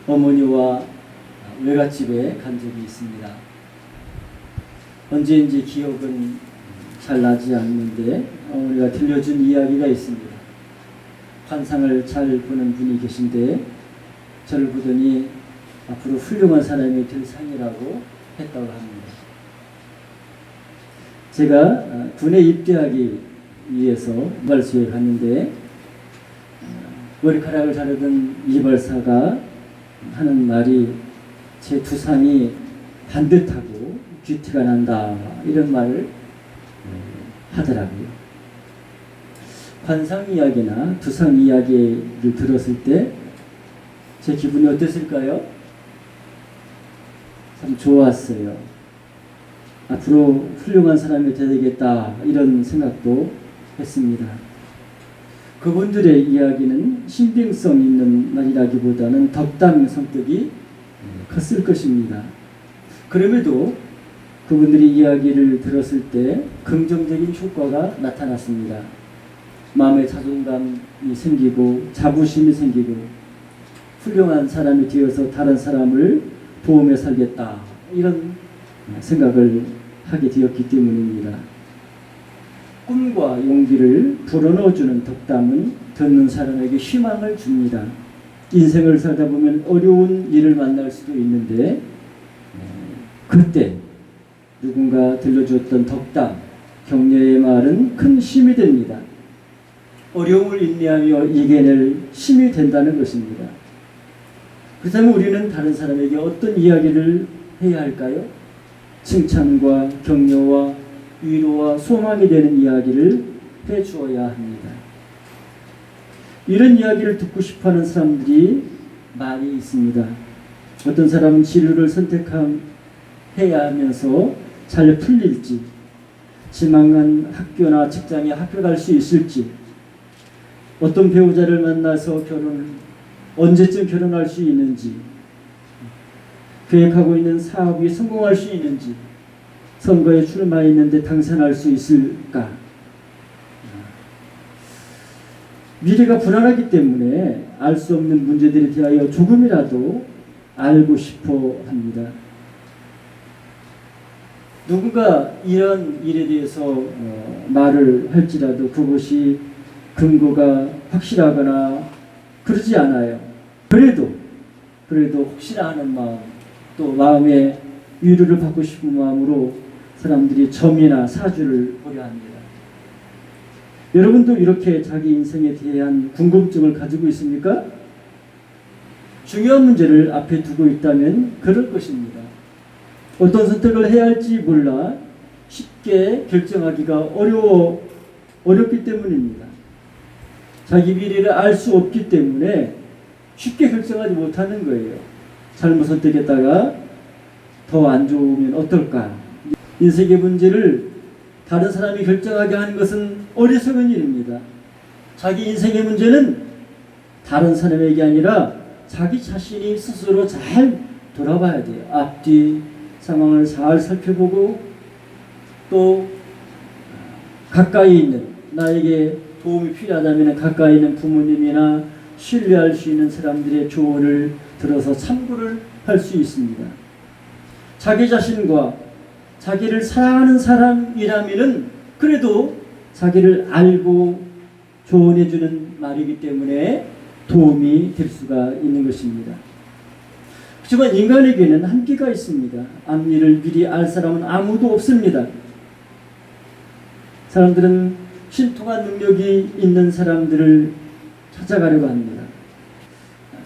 어머니와 외갓집에 간 적이 있습니다. 언제인지 기억은 잘 나지 않는데 어머니가 들려준 이야기가 있습니다. 환상을 잘 보는 분이 계신데 저를 보더니 앞으로 훌륭한 사람이 될 상이라고 했다고 합니다. 제가 군에 입대하기 위해서 이발소에 갔는데 머리카락을 자르던 이발사가 하는 말이 제 두상이 반듯하고 귀티가 난다 이런 말을 하더라고요. 관상 이야기나 두상 이야기를 들었을 때 제 기분이 어땠을까요? 참 좋았어요. 앞으로 훌륭한 사람이 되겠다 이런 생각도 했습니다. 그분들의 이야기는 신빙성 있는 말이라기보다는 덕담 성격이 컸을 것입니다. 그럼에도 그분들이 이야기를 들었을 때 긍정적인 효과가 나타났습니다. 마음의 자존감이 생기고 자부심이 생기고 훌륭한 사람이 되어서 다른 사람을 도움에 살겠다 이런 생각을 하게 되었기 때문입니다. 꿈과 용기를 불어넣어주는 덕담은 듣는 사람에게 희망을 줍니다. 인생을 살다 보면 어려운 일을 만날 수도 있는데 그때 누군가 들려주었던 덕담, 격려의 말은 큰 힘이 됩니다. 어려움을 인내하며 이겨낼 힘이 된다는 것입니다. 그렇다면 우리는 다른 사람에게 어떤 이야기를 해야 할까요? 칭찬과 격려와 위로와 소망이 되는 이야기를 해주어야 합니다. 이런 이야기를 듣고 싶어하는 사람들이 많이 있습니다. 어떤 사람은 진로를 선택해야 하면서 잘 풀릴지, 지망한 학교나 직장에 합격할 수 있을지, 어떤 배우자를 만나서 언제쯤 결혼할 수 있는지, 계획하고 있는 사업이 성공할 수 있는지, 선거에 출마했는데 당선할 수 있을까? 미래가 불안하기 때문에 알 수 없는 문제들에 대하여 조금이라도 알고 싶어 합니다. 누군가 이런 일에 대해서 말을 할지라도 그것이 근거가 확실하거나 그러지 않아요. 그래도 혹시나 하는 마음, 또 마음에 위로를 받고 싶은 마음으로 사람들이 점이나 사주를 보려 합니다. 여러분도 이렇게 자기 인생에 대한 궁금증을 가지고 있습니까? 중요한 문제를 앞에 두고 있다면 그럴 것입니다. 어떤 선택을 해야 할지 몰라 쉽게 결정하기가 어렵기 때문입니다. 자기 미래를 알 수 없기 때문에 쉽게 결정하지 못하는 거예요. 잘못 선택했다가 더 안 좋으면 어떨까? 인생의 문제를 다른 사람이 결정하게 하는 것은 어리석은 일입니다. 자기 인생의 문제는 다른 사람에게 아니라 자기 자신이 스스로 잘 돌아봐야 돼요. 앞뒤 상황을 잘 살펴보고 또 가까이 있는 나에게 도움이 필요하다면 가까이 있는 부모님이나 신뢰할 수 있는 사람들의 조언을 들어서 참고를 할 수 있습니다. 자기 자신과 자기를 사랑하는 사람이라면은 그래도 자기를 알고 조언해주는 말이기 때문에 도움이 될 수가 있는 것입니다. 하지만 인간에게는 한계가 있습니다. 앞일을 미리 알 사람은 아무도 없습니다. 사람들은 신통한 능력이 있는 사람들을 찾아가려고 합니다.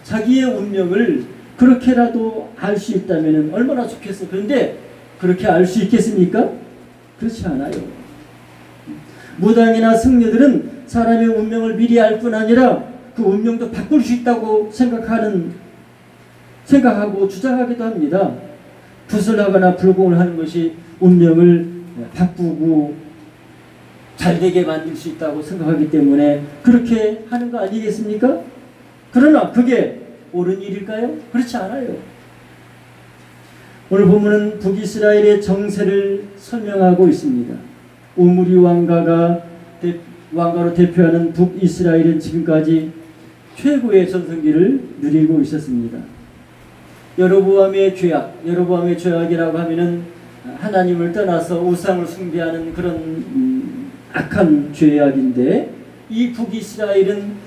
자기의 운명을 그렇게라도 알 수 있다면 얼마나 좋겠어. 그런데 그렇게 알 수 있겠습니까? 그렇지 않아요. 무당이나 승려들은 사람의 운명을 미리 알 뿐 아니라 그 운명도 바꿀 수 있다고 생각하고 주장하기도 합니다. 붓을 하거나 불공을 하는 것이 운명을 바꾸고 잘되게 만들 수 있다고 생각하기 때문에 그렇게 하는 거 아니겠습니까? 그러나 그게 옳은 일일까요? 그렇지 않아요. 오늘 본문은 북이스라엘의 정세를 설명하고 있습니다. 오므리 왕가로 대표하는 북이스라엘은 지금까지 최고의 전성기를 누리고 있었습니다. 여로보암의 죄악, 여로보암의 죄악이라고 하면은 하나님을 떠나서 우상을 숭배하는 그런 악한 죄악인데, 이 북이스라엘은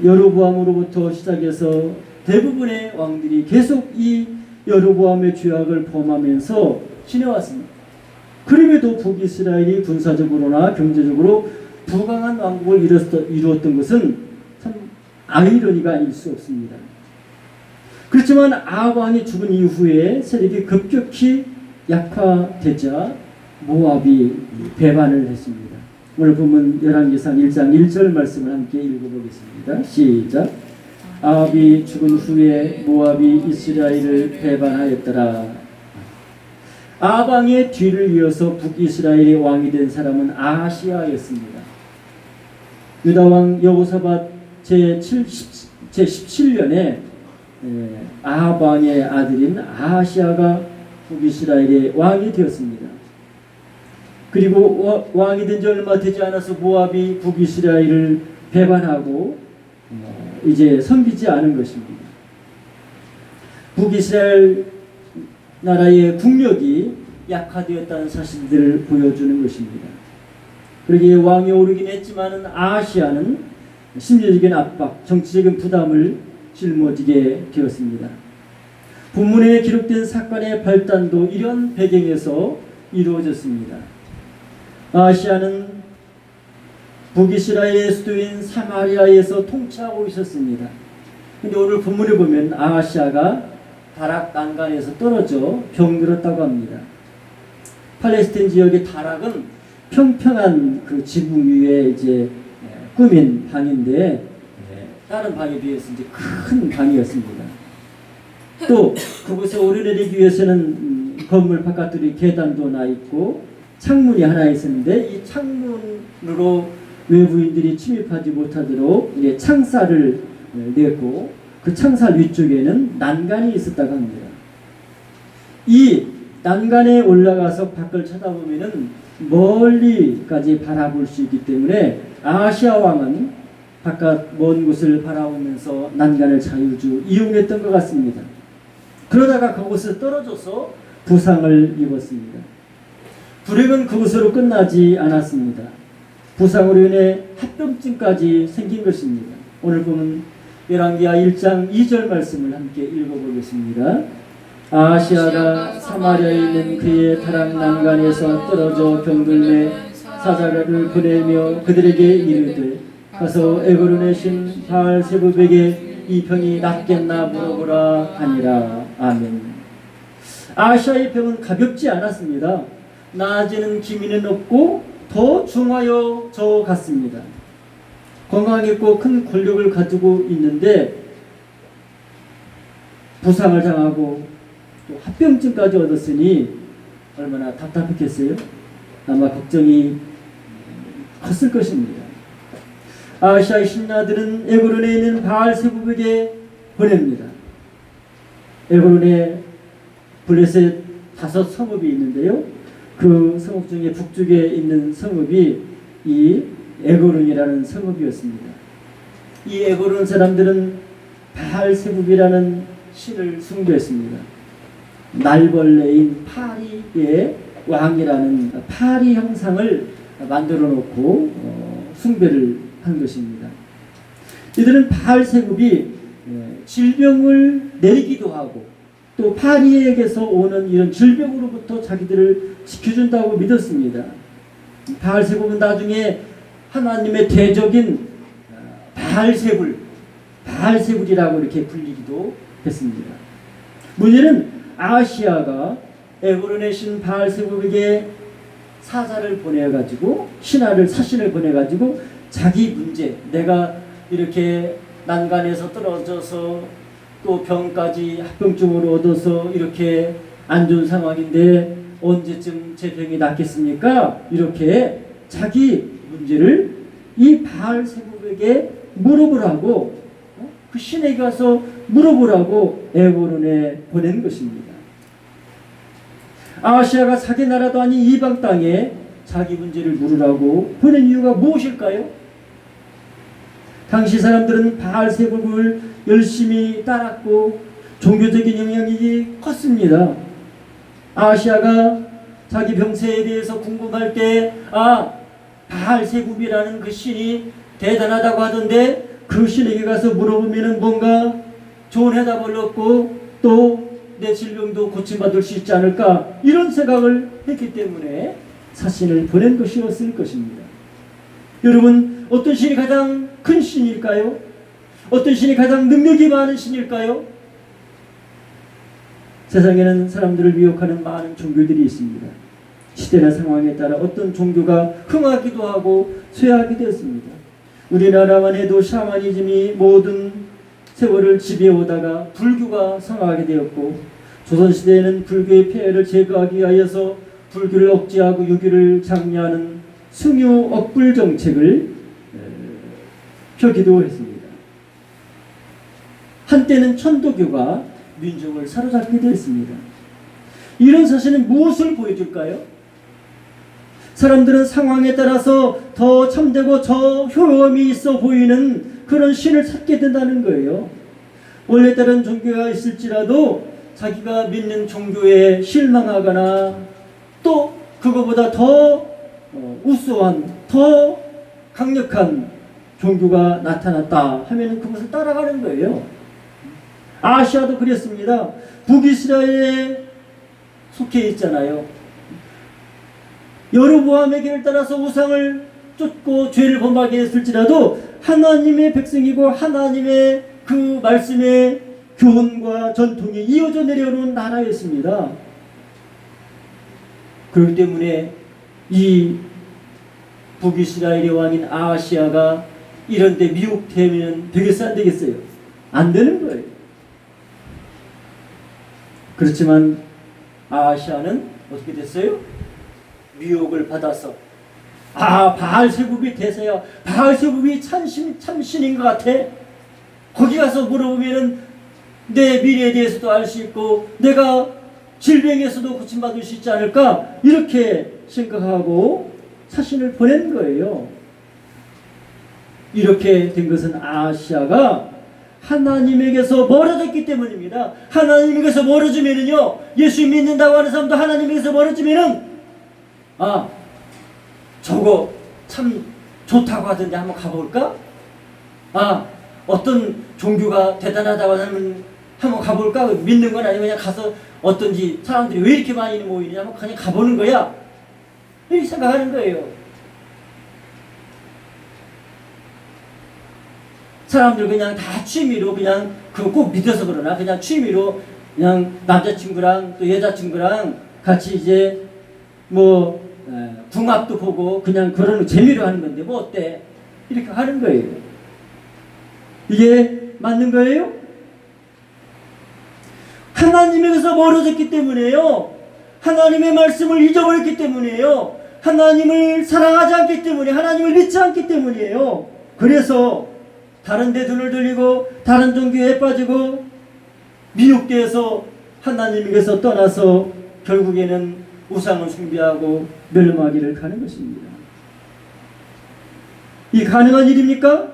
여로보암으로부터 시작해서 대부분의 왕들이 계속 이 여로보암의 죄악을 범하면서 지내왔습니다. 그럼에도 북이스라엘이 군사적으로나 경제적으로 부강한 왕국을 이루었던 것은 참 아이러니가 아닐 수 없습니다. 그렇지만 아합 왕이 죽은 이후에 세력이 급격히 약화되자 모압이 배반을 했습니다. 오늘 보면 열왕기상 1장 1절 말씀을 함께 읽어보겠습니다. 시작. 아합이 죽은 후에 모압이 이스라엘을 배반하였더라. 아합 왕의 뒤를 이어서 북이스라엘의 왕이 된 사람은 아하시아였습니다. 유다 왕 여호사밧 제17년에 아합 왕의 아들인 아하시아가 북이스라엘의 왕이 되었습니다. 그리고 왕이 된 지 얼마 되지 않아서 모압이 북이스라엘을 배반하고 이제 섬기지 않은 것입니다. 북이스라엘 나라의 국력이 약화되었다는 사실들을 보여주는 것입니다. 그러기에 왕이 오르긴 했지만 아하시아는 심리적인 압박, 정치적인 부담을 짊어지게 되었습니다. 본문에 기록된 사건의 발단도 이런 배경에서 이루어졌습니다. 아하시아는 북이스라엘의 수도인 사마리아에서 통치하고 있었습니다. 근데 오늘 본문에 보면 아하시아가 다락 난간에서 떨어져 병들었다고 합니다. 팔레스타인 지역의 다락은 평평한 그 지붕 위에 이제 꾸민 방인데, 다른 방에 비해서 이제 큰 방이었습니다. 또 그곳에 오르내리기 위해서는 건물 바깥으로 계단도 나 있고 창문이 하나 있었는데, 이 창문으로 외부인들이 침입하지 못하도록 이제 창살을 냈고, 그 창살 위쪽에는 난간이 있었다고 합니다. 이 난간에 올라가서 밖을 쳐다보면은 멀리까지 바라볼 수 있기 때문에 아하시아 왕은 바깥 먼 곳을 바라보면서 난간을 자유주 이용했던 것 같습니다. 그러다가 그곳에 떨어져서 부상을 입었습니다. 불행은 그곳으로 끝나지 않았습니다. 부상으로 인해 합병증까지 생긴 것입니다. 오늘 보면 열왕기하 1장 2절 말씀을 함께 읽어보겠습니다. 아하시아가 사마리아에 있는 그의 타락 난간에서 떨어져 병들매 사자를 보내며 그들에게 이르되 가서 에그론의 신 바알세붑에게 이 병이 낫겠나 물어보라 하니라. 아멘. 아하시아의 병은 가볍지 않았습니다. 나아지는 기미는 없고 더 중하여 져 갔습니다. 건강했고 큰 권력을 가지고 있는데 부상을 당하고 또 합병증까지 얻었으니 얼마나 답답했겠어요? 아마 걱정이 컸을 것입니다. 아하시아의 신하들은 에그론에 있는 바알세붑에게 보냅니다. 에그론에 블레셋 5 성읍이 있는데요. 그 성읍 중에 북쪽에 있는 성읍이 이 에그론이라는 성읍이었습니다. 이 에그론 사람들은 바알세붑이라는 신을 숭배했습니다. 날벌레인 파리의 왕이라는 파리 형상을 만들어 놓고 숭배를 한 것입니다. 이들은 바알세붑이 질병을 내리기도 하고 또 파리에게서 오는 이런 질병으로부터 자기들을 지켜준다고 믿었습니다. 바알세붑은 나중에 하나님의 대적인 바알세불이라고 이렇게 불리기도 했습니다. 문제는 아하시아가 에그론의 신 바알세붑에게 사신을 보내가지고 자기 문제, 내가 이렇게 난간에서 떨어져서 또 병까지 합병증으로 얻어서 이렇게 안 좋은 상황인데 언제쯤 제 병이 낫겠습니까? 이렇게 자기 문제를 이 바알세붑에게 물어보라고, 그 신에게 가서 물어보라고 에그론에 보낸 것입니다. 아하시아가 자기 나라도 아닌 이방 땅에 자기 문제를 물으라고 보낸 이유가 무엇일까요? 당시 사람들은 바알세붑을 열심히 따랐고 종교적인 영향이 컸습니다. 아하시아가 자기 병세에 대해서 궁금할 때 바알세굽이라는 그 신이 대단하다고 하던데 그 신에게 가서 물어보면 뭔가 좋은 해답을 얻고 또 내 질병도 고침받을 수 있지 않을까, 이런 생각을 했기 때문에 사신을 보낸 것이었을 것입니다. 여러분, 어떤 신이 가장 큰 신일까요? 어떤 신이 가장 능력이 많은 신일까요? 세상에는 사람들을 미혹하는 많은 종교들이 있습니다. 시대나 상황에 따라 어떤 종교가 흥하기도 하고 쇠하기도 했습니다. 우리나라만 해도 샤머니즘이 모든 세월을 지배해오다가 불교가 성하게 되었고, 조선시대에는 불교의 폐해를 제거하기 위하여서 불교를 억제하고 유교를 장려하는 승유 억불 정책을 펴기도 했습니다. 한때는 천도교가 민중을 사로잡기도 했습니다. 이런 사실은 무엇을 보여줄까요? 사람들은 상황에 따라서 더 참되고 더 효험이 있어 보이는 그런 신을 찾게 된다는 거예요. 원래 다른 종교가 있을지라도 자기가 믿는 종교에 실망하거나 또 그거보다 더 우수한, 더 강력한 종교가 나타났다 하면 그것을 따라가는 거예요. 아시아도 그랬습니다. 북이스라엘에 속해 있잖아요. 여로보암에게를 따라서 우상을 쫓고 죄를 범하게 했을지라도 하나님의 백성이고 하나님의 그 말씀의 교훈과 전통이 이어져 내려오는 나라였습니다. 그렇기 때문에 이 북이스라엘의 왕인 아하시아가 이런 데 미혹되면 되겠어요, 안 되겠어요? 안 되는 거예요. 그렇지만 아하시아는 어떻게 됐어요? 미혹을 받아서 바알세굽이 대세야, 바알세굽이 참신인 것 같아, 거기 가서 물어보면은 내 미래에 대해서도 알 수 있고 내가 질병에서도 고침받을 수 있지 않을까, 이렇게 생각하고 사신을 보낸 거예요. 이렇게 된 것은 아하시아가 하나님에게서 멀어졌기 때문입니다. 하나님에게서 멀어지면은요, 예수 믿는다고 하는 사람도 하나님에게서 멀어지면은 저거 참 좋다고 하던데 한번 가볼까? 어떤 종교가 대단하다고 하면 한번 가볼까? 믿는 건 아니고 그냥 가서 어떤지 사람들이 왜 이렇게 많이 모이느냐 한번 그냥 가보는 거야, 이렇게 생각하는 거예요. 사람들 그냥 다 취미로, 그냥 그거 꼭 믿어서 그러나 그냥 취미로 그냥 남자친구랑 또 여자친구랑 같이 이제 뭐 궁합도 보고 그냥 그러는 재미로 하는 건데 뭐 어때? 이렇게 하는 거예요. 이게 맞는 거예요? 하나님에게서 멀어졌기 때문에요. 하나님의 말씀을 잊어버렸기 때문이에요. 하나님을 사랑하지 않기 때문에, 하나님을 믿지 않기 때문이에요. 그래서 다른 데 눈을 돌리고 다른 종교에 빠지고 미혹되어서 하나님에게서 떠나서 결국에는 우상을 숭배하고 멸망하기를 가는 것입니다. 이 가능한 일입니까?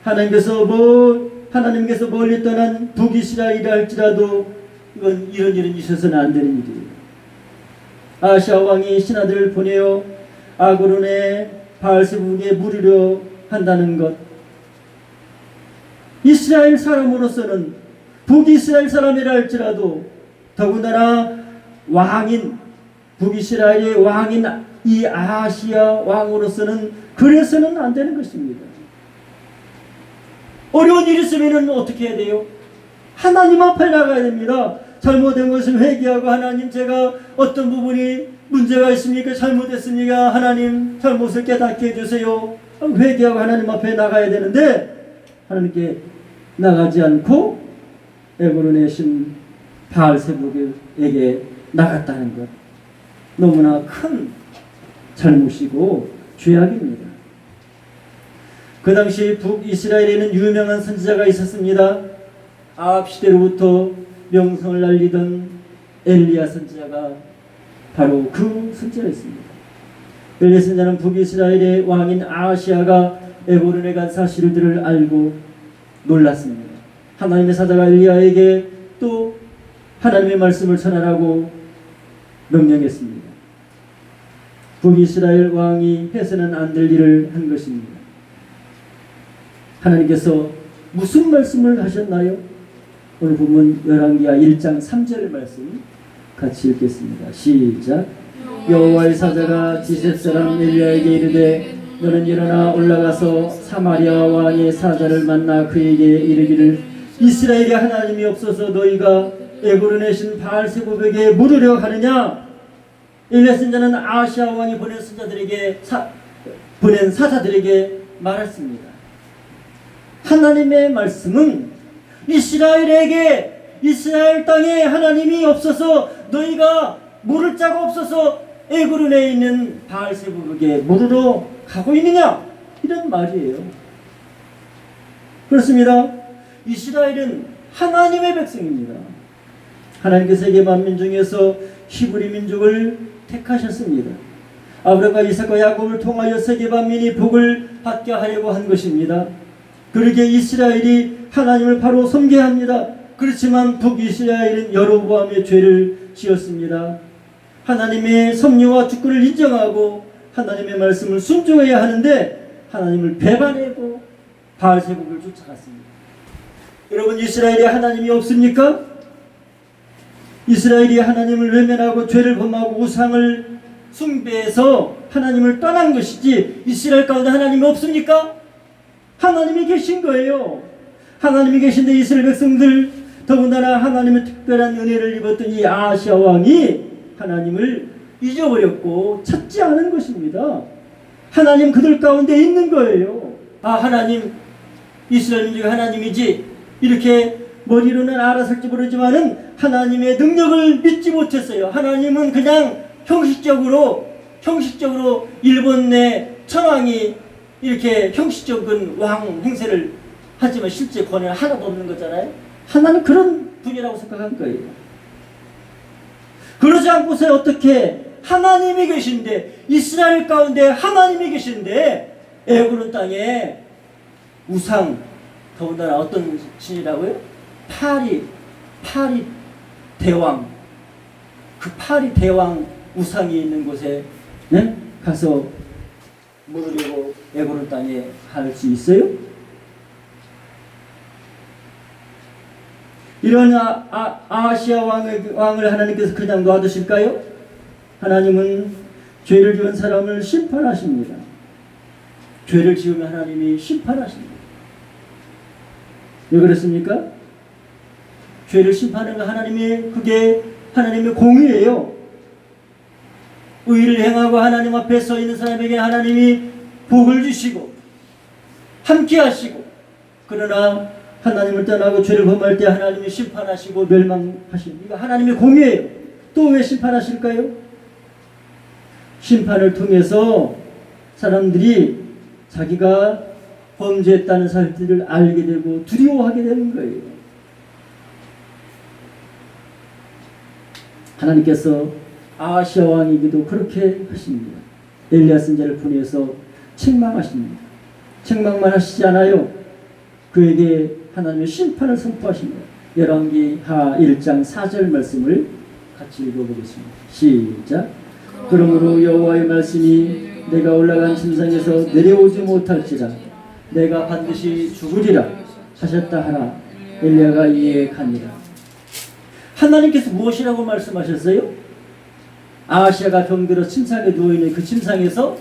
하나님께서 멀리 떠난 북이스라엘이라 할지라도 이건 이런 일은 있어서는 안 되는 일이에요. 아하시아 왕이 신하들을 보내어 아그론의 바알세북에 물으려 한다는 것, 이스라엘 사람으로서는, 북이스라엘 사람이라 할지라도 더군다나 왕인, 북이스라엘의 왕인 이 아하시아 왕으로서는 그래서는 안 되는 것입니다. 어려운 일이 있으면 어떻게 해야 돼요? 하나님 앞에 나가야 됩니다. 잘못된 것을 회개하고, 하나님 제가 어떤 부분이 문제가 있습니까? 잘못했습니까? 하나님 잘못을 깨닫게 해주세요. 회개하고 하나님 앞에 나가야 되는데 하나님께 나가지 않고 에브론의 신 바알세북에게 나갔다는 것, 너무나 큰 잘못이고 죄악입니다. 그 당시 북이스라엘에는 유명한 선지자가 있었습니다. 아합 시대로부터 명성을 날리던 엘리야 선지자가 바로 그 선지자였습니다. 엘리야 선지자는 북이스라엘의 왕인 아하시아가 에브론에 간 사실들을 알고 놀랐습니다. 하나님의 사자가 엘리야에게 또 하나님의 말씀을 전하라고 명령했습니다. 북이스라엘 왕이 해서는 안 될 일을 한 것입니다. 하나님께서 무슨 말씀을 하셨나요? 오늘 보면 열왕기하 1장 3절 말씀 같이 읽겠습니다. 시작. 여호와의 사자가 지셉 사람 엘리야에게 이르되 너는 일어나 올라가서 사마리아 왕의 사자를 만나 그에게 이르기를 이스라엘의 하나님이 없어서 너희가 애고로 내신 바알세불에게 물으려 하느냐? 엘리야 선자는 아하시아 왕이 보낸 선자들에게 보낸 사자들에게 말했습니다. 하나님의 말씀은 이스라엘 땅에 하나님이 없어서 너희가 물을 자가 없어서 애고로 내 있는 바알세불에게 물으러 가고 있느냐? 이런 말이에요. 그렇습니다. 이스라엘은 하나님의 백성입니다. 하나님께서 세계 만민 중에서 히브리 민족을 택하셨습니다. 아브라함과 이삭과 야곱을 통하여 세계 만민이 복을 받게 하려고 한 것입니다. 그러기에 이스라엘이 하나님을 바로 섬겨야 합니다. 그렇지만 북이스라엘은 여로보암의 죄를 지었습니다. 하나님의 섭리와 주권을 인정하고 하나님의 말씀을 순종해야 하는데 하나님을 배반하고 바알세불을 쫓아갔습니다. 여러분, 이스라엘에 하나님이 없습니까? 이스라엘이 하나님을 외면하고 죄를 범하고 우상을 숭배해서 하나님을 떠난 것이지 이스라엘 가운데 하나님이 없습니까? 하나님이 계신 거예요. 하나님이 계신데 이스라엘 백성들, 더군다나 하나님의 특별한 은혜를 입었던 이 아하시아 왕이 하나님을 잊어버렸고 찾지 않은 것입니다. 하나님 그들 가운데 있는 거예요. 하나님, 이스라엘 민족이 하나님이지 이렇게 머리로는 알아설지 모르지만은 하나님의 능력을 믿지 못했어요. 하나님은 그냥 형식적으로 일본 내 천황이 이렇게 형식적인 왕 행세를 하지만 실제 권위는 하나도 없는 거잖아요. 하나는 그런 분이라고 생각한 거예요. 그러지 않고서 어떻게 하나님이 계신데, 이스라엘 가운데 하나님이 계신데 애굽 땅에 우상, 더군다나 어떤 신이라고요? 파리 대왕, 그 파리 대왕 우상이 있는 곳에 가서 물으려고 애굽 땅에 갈 수 있어요? 이런 아하시아 왕을 하나님께서 그냥 놔두실까요? 하나님은 죄를 지은 사람을 심판하십니다. 죄를 지으면 하나님이 심판하십니다. 왜 그렇습니까? 죄를 심판하는 거 그게 하나님의 공의예요. 의를 행하고 하나님 앞에 서 있는 사람에게 하나님이 복을 주시고 함께 하시고, 그러나 하나님을 떠나고 죄를 범할 때 하나님이 심판하시고 멸망하십니다. 이거 하나님의 공의예요. 또 왜 심판하실까요? 심판을 통해서 사람들이 자기가 범죄했다는 사실을 알게 되고 두려워하게 되는 거예요. 하나님께서 아하시아 왕에게도 그렇게 하십니다. 엘리야 선지자를 보내서 책망하십니다. 책망만 하시지 않아요. 그에게 하나님의 심판을 선포하십니다. 열왕기하 1장 4절 말씀을 같이 읽어보겠습니다. 시작. 그러므로 여호와의 말씀이 내가 올라간 침상에서 내려오지 못할지라 내가 반드시 죽으리라 하셨다 하나 엘리야가 이에 가니라. 하나님께서 무엇이라고 말씀하셨어요? 아하시아가 병들어 침상에 누워있는 그 침상에서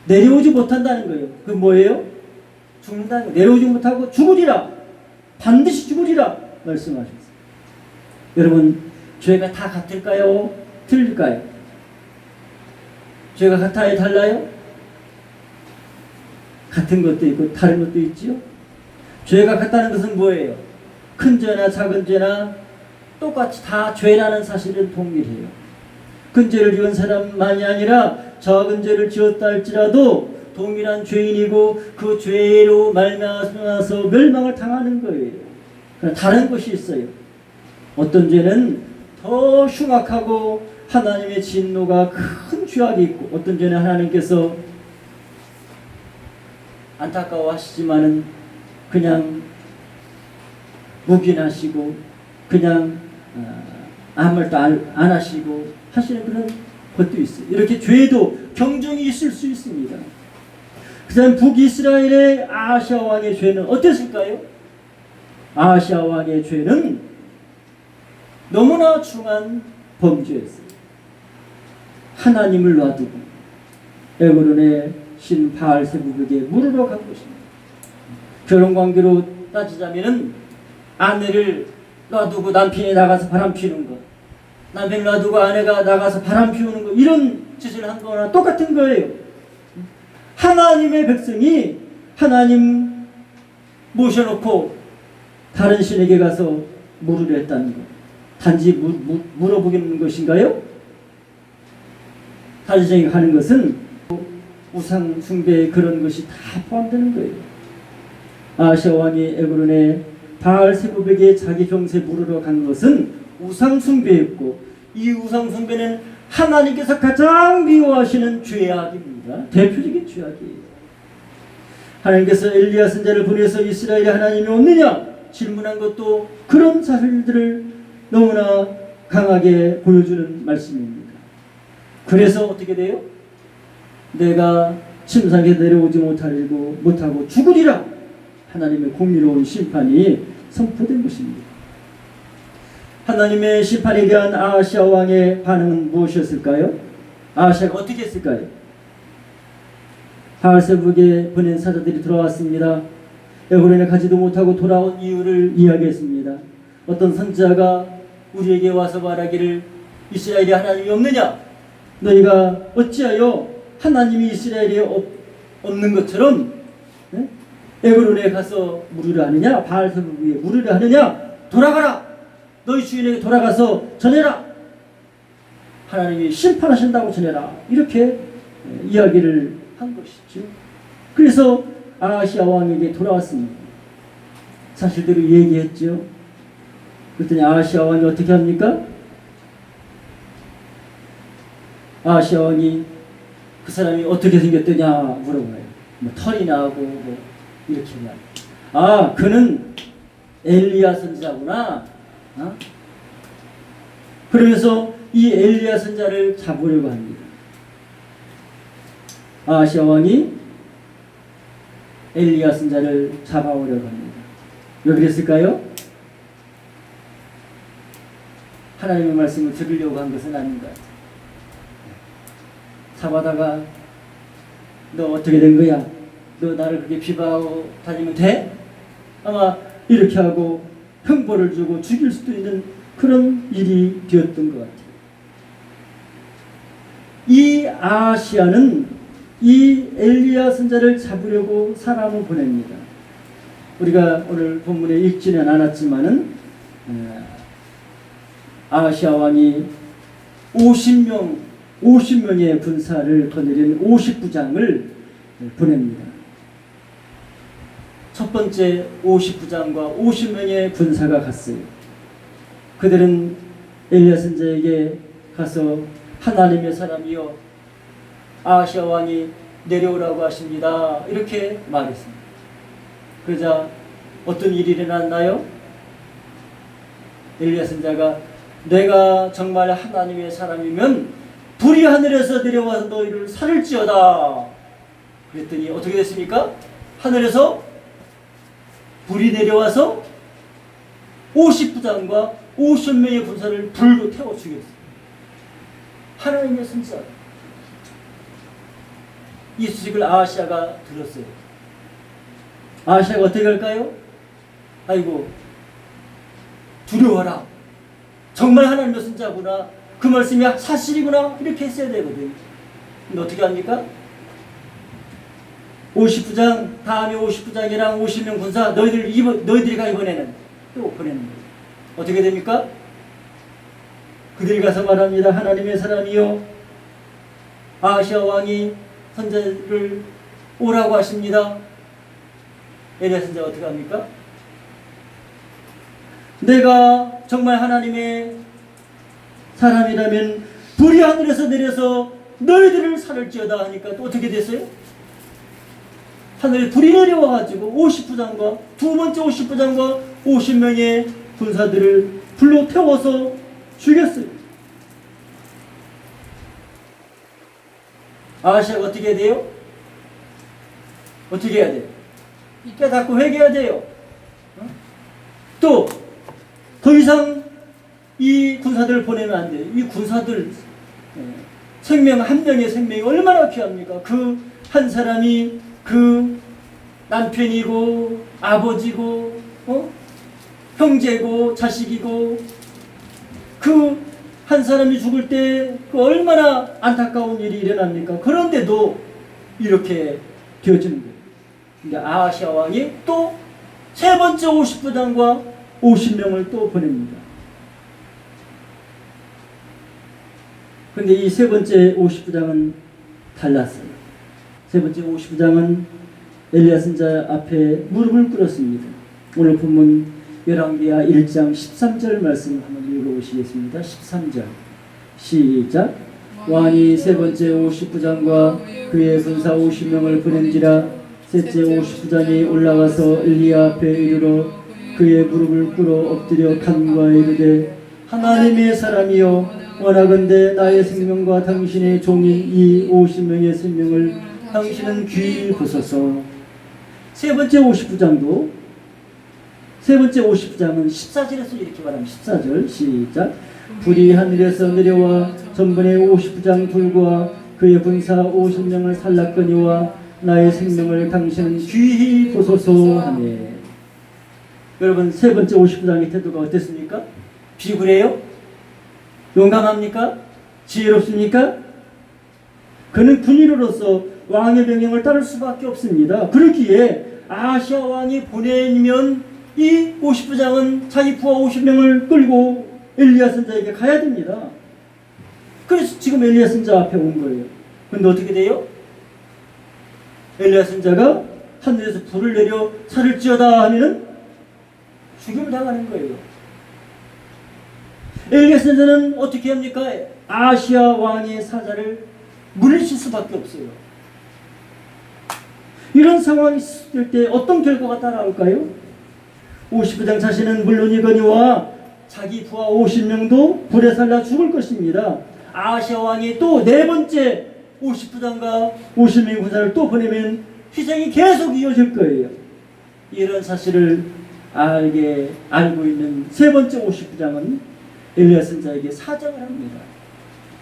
내려오지 못한다는 거예요. 그 뭐예요? 죽는다는 거예요. 내려오지 못하고 죽으리라, 반드시 죽으리라 말씀하셨어요. 여러분, 죄가 다 같을까요? 틀릴까요? 죄가 같아요? 달라요? 같은 것도 있고 다른 것도 있지요. 죄가 같다는 것은 뭐예요? 큰 죄나 작은 죄나 똑같이 다 죄라는 사실은 동일해요. 큰 죄를 지은 사람만이 아니라 작은 죄를 지었다 할지라도 동일한 죄인이고 그 죄로 말미암아서 멸망을 당하는 거예요. 그러나 다른 것이 있어요. 어떤 죄는 더 흉악하고 하나님의 진노가 큰 죄악이 있고, 어떤 죄는 하나님께서 안타까워하시지만은 그냥 묵인하시고 그냥 아무 말도 안 하시고 하시는 그런 것도 있어요. 이렇게 죄도 경중이 있을 수 있습니다. 그 다음 북이스라엘의 아하시아 왕의 죄는 어땠을까요? 아하시아 왕의 죄는 너무나 중한 범죄였어요. 하나님을 놔두고 에그론의 신 바알세부백에 물으러 간 것입니다. 결혼관계로 따지자면은 아내를 놔두고 남편이 나가서 바람 피우는 것, 남편을 놔두고 아내가 나가서 바람 피우는 것, 이런 짓을 한 거나 똑같은 거예요. 하나님의 백성이 하나님 모셔놓고 다른 신에게 가서 물으려 했다는 것, 단지 물어보기는 것인가요? 다른 신에게 가는 것은 우상 숭배에 그런 것이 다 포함되는 거예요. 아하시아 왕이 에그론의 바알세부백에 자기 병세 물으러 간 것은 우상 숭배였고, 이 우상 숭배는 하나님께서 가장 미워하시는 죄악입니다. 대표적인 죄악이에요. 하나님께서 엘리야 선지자를 보내서 이스라엘의 하나님이 없느냐 질문한 것도 그런 사실들을 너무나 강하게 보여주는 말씀입니다. 그래서 어떻게 돼요? 내가 침상에 내려오지 못하고 죽으리라, 하나님의 공의로운 심판이 선포된 것입니다. 하나님의 심판에 대한 아하시아 왕의 반응은 무엇이었을까요? 아하시아가 어떻게 했을까요? 바알세부백에 보낸 사자들이 돌아왔습니다. 에그론에 가지도 못하고 돌아온 이유를 이야기했습니다. 어떤 선지자가 우리에게 와서 말하기를 이스라엘에 하나님이 없느냐? 너희가 어찌하여 하나님이 이스라엘에 없는 것처럼 에그론에 가서 물으려 하느냐? 바알세부백에 물으려 하느냐? 돌아가라! 너희 주인에게 돌아가서 전해라! 하나님이 심판하신다고 전해라! 이렇게 이야기를 한 것이죠. 그래서 아하시아 왕에게 돌아왔습니다. 사실대로 얘기했죠. 그랬더니 아하시아 왕이 어떻게 합니까? 아하시아 왕이 그 사람이 어떻게 생겼더냐 물어봐요. 뭐 털이 나고 뭐 이렇게 말. 아, 그는 엘리야 선지자구나. 그러면서 이 엘리야 선지자를 잡으려고 합니다. 아하시아 왕이 엘리야 선지자를 잡아오려고 합니다. 왜 그랬을까요? 하나님의 말씀을 들으려고 한 것은 아닌 것 같아요. 잡아다가 너 어떻게 된 거야? 너 나를 그렇게 비방하고 다니면 돼? 아마 이렇게 하고 형벌을 주고 죽일 수도 있는 그런 일이 되었던 것 같아요. 이 아하시아는 이 엘리야 선지자를 잡으려고 사람을 보냅니다. 우리가 오늘 본문에 읽지는 않았지만은 아하시아 왕이 50명의 군사를 거느린 50부장을 보냅니다. 첫 번째 50부장과 50명의 군사가 갔어요. 그들은 엘리야 선지자에게 가서 하나님의 사람이여 아하시아 왕이 내려오라고 하십니다. 이렇게 말했습니다. 그러자 어떤 일이 일어났나요? 엘리야 선지자가 내가 정말 하나님의 사람이면 불이 하늘에서 내려와서 너희를 살을지어다. 그랬더니 어떻게 됐습니까? 하늘에서 불이 내려와서 50부장과 50명의 군사를 불로 태워 죽였어요. 하나님의 선지자. 이 소식을 아하시아가 들었어요. 아하시아가 어떻게 할까요? 아이고, 두려워라. 정말 하나님의 선지자구나. 그 말씀이 사실이구나. 이렇게 했어야 되거든요. 근데 어떻게 합니까? 50부장, 다음에 50부장이랑 50명 군사, 너희들이 가 이번에는 또 보내는 거예요. 어떻게 됩니까? 그들이 가서 말합니다. 하나님의 사람이요, 아하시아 왕이 선지자를 오라고 하십니다. 엘리야 선지자가 어떻게 합니까? 내가 정말 하나님의 사람이라면 불이 하늘에서 내려서 너희들을 살을지어다 하니까 또 어떻게 됐어요? 하늘에 불이 내려와가지고 50부장과 두 번째 50부장과 50명의 군사들을 불로 태워서 죽였어요. 아하시아가 어떻게 해야 돼요? 어떻게 해야 돼요? 깨닫고 회개해야 돼요. 또 더 이상 이 군사들을 보내면 안 돼요. 이 군사들 생명, 한 명의 생명이 얼마나 귀합니까? 그 한 사람이 그 남편이고 아버지고 형제고 자식이고 그 한 사람이 죽을 때 그 얼마나 안타까운 일이 일어납니까? 그런데도 이렇게 되어지는 거예요. 근데 아하시아 왕이 또 세 번째 50부장과 50명을 또 보냅니다. 근데 이 세 번째 50부장은 달랐어요. 세 번째 50부장은 엘리야 선자 앞에 무릎을 꿇었습니다. 오늘 본문 열왕기하 1장 13절 말씀 한번 읽어보시겠습니다. 13절 시작. 왕이 세 번째 50부장과 그의 군사 50명을 보낸지라 셋째 50부장이 올라가서 엘리야 앞에 이르러 그의 무릎을 꿇어 엎드려 간구하여 이르되 하나님의 사람이여 원하건대 나의 생명과 당신의 종인 이 50명의 생명을 당신은 귀히 보소서. 세 번째 50부장도 세 번째 50부장은 14절에서 이렇게 말합니다. 14절 시작. 불이 하늘에서 내려와 전번의 50부장 불과 그의 군사 50명을 살랐거니와 나의 생명을 당신은 귀히 보소서 하네. 여러분 세 번째 50부장의 태도가 어땠습니까? 비굴해요? 용감합니까? 지혜롭습니까? 그는 군인으로서 왕의 명령을 따를 수밖에 없습니다. 그렇기에 아하시아 왕이 보내면 이 50부장은 자기 부하 50명을 끌고 엘리야 선자에게 가야 됩니다. 그래서 지금 엘리야 선자 앞에 온 거예요. 그런데 어떻게 돼요? 엘리야 선자가 하늘에서 불을 내려 살을지어다 하면은 죽임을 당하는 거예요. 엘리야 선자는 어떻게 합니까? 아하시아 왕의 사자를 물리칠 수밖에 없어요. 이런 상황이 있을 때 어떤 결과가 따라올까요? 50부장 자신은 물론이거니와 자기 부하 50명도 불에 살라 죽을 것입니다. 아하시아 왕이 또 네 번째 50부장과 50명의 군사를 또 보내면 희생이 계속 이어질 거예요. 이런 사실을 알고 있는 세 번째 50부장은 엘리야 선자에게 사정을 합니다.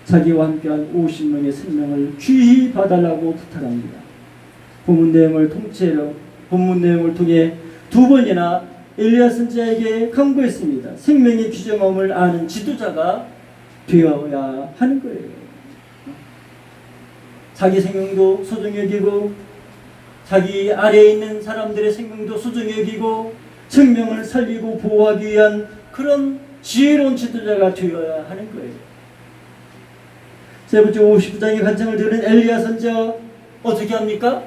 자기와 함께한 50명의 생명을 귀히 봐달라고 부탁합니다. 본문 내용을 통해 두 번이나 엘리야 선자에게 강구했습니다. 생명의 귀중함을 아는 지도자가 되어야 하는 거예요. 자기 생명도 소중히 여기고 자기 아래에 있는 사람들의 생명도 소중히 여기고 생명을 살리고 보호하기 위한 그런 지혜로운 지도자가 되어야 하는 거예요. 세 번째 50부장의 간청을 들은 엘리야 선자 어떻게 합니까?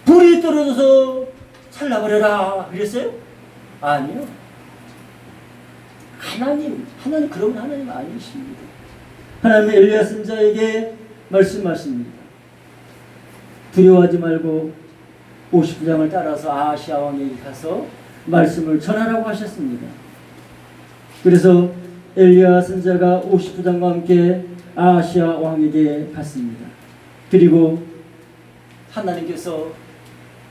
불이 떨어져서 살라버려라 그랬어요? 아니요. 하나님 그러면 하나님 아니십니다. 하나님은 엘리야 선자에게 말씀하십니다. 두려워하지 말고 50부장을 따라서 아하시아 왕에게 가서 말씀을 전하라고 하셨습니다. 그래서 엘리야 선자가 50부장과 함께 아하시아 왕에게 갔습니다. 그리고 하나님께서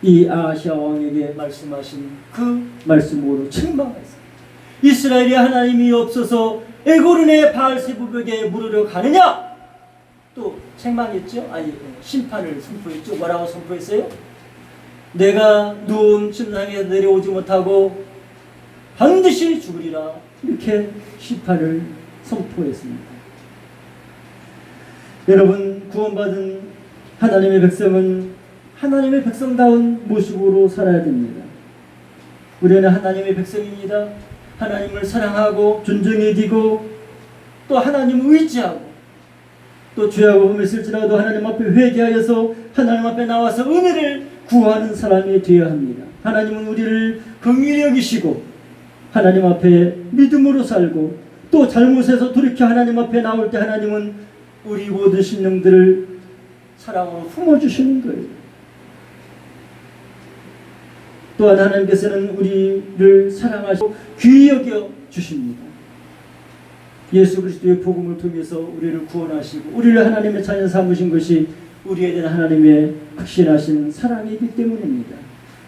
이 아하시아 왕에게 말씀하신 그 말씀으로 책망했습니다. 이스라엘이 하나님이 없어서 에고른의 바알세부벽에 물으러 가느냐? 또 책망했죠? 아니 심판을 선포했죠. 뭐라고 선포했어요? 내가 누운 침상에서 내려오지 못하고 반드시 죽으리라. 이렇게 심판을 선포했습니다. 여러분 구원받은 하나님의 백성은 하나님의 백성다운 모습으로 살아야 됩니다. 우리는 하나님의 백성입니다. 하나님을 사랑하고 존중해 여기고 또 하나님을 의지하고 또 죄하고 흠을 쓸지라도 하나님 앞에 회개하여서 하나님 앞에 나와서 은혜를 구하는 사람이 되어야 합니다. 하나님은 우리를 긍휼히 여기시고 하나님 앞에 믿음으로 살고 또 잘못해서 돌이켜 하나님 앞에 나올 때 하나님은 우리 모든 심령들을 사랑으로 품어주시는 거예요. 또한 하나님께서는 우리를 사랑하시고 귀히 여겨 주십니다. 예수 그리스도의 복음을 통해서 우리를 구원하시고 우리를 하나님의 자녀 삼으신 것이 우리에 대한 하나님의 극신하신 사랑이기 때문입니다.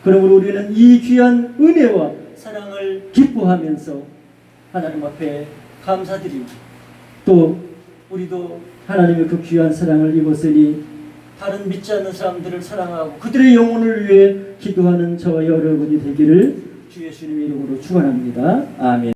그러므로 우리는 이 귀한 은혜와 사랑을 기뻐하면서 하나님 앞에 감사드리고 또 우리도 하나님의 그 귀한 사랑을 입었으니 다른 믿지 않는 사람들을 사랑하고 그들의 영혼을 위해 기도하는 저와 여러분이 되기를 주 예수님의 이름으로 축원합니다. 아멘.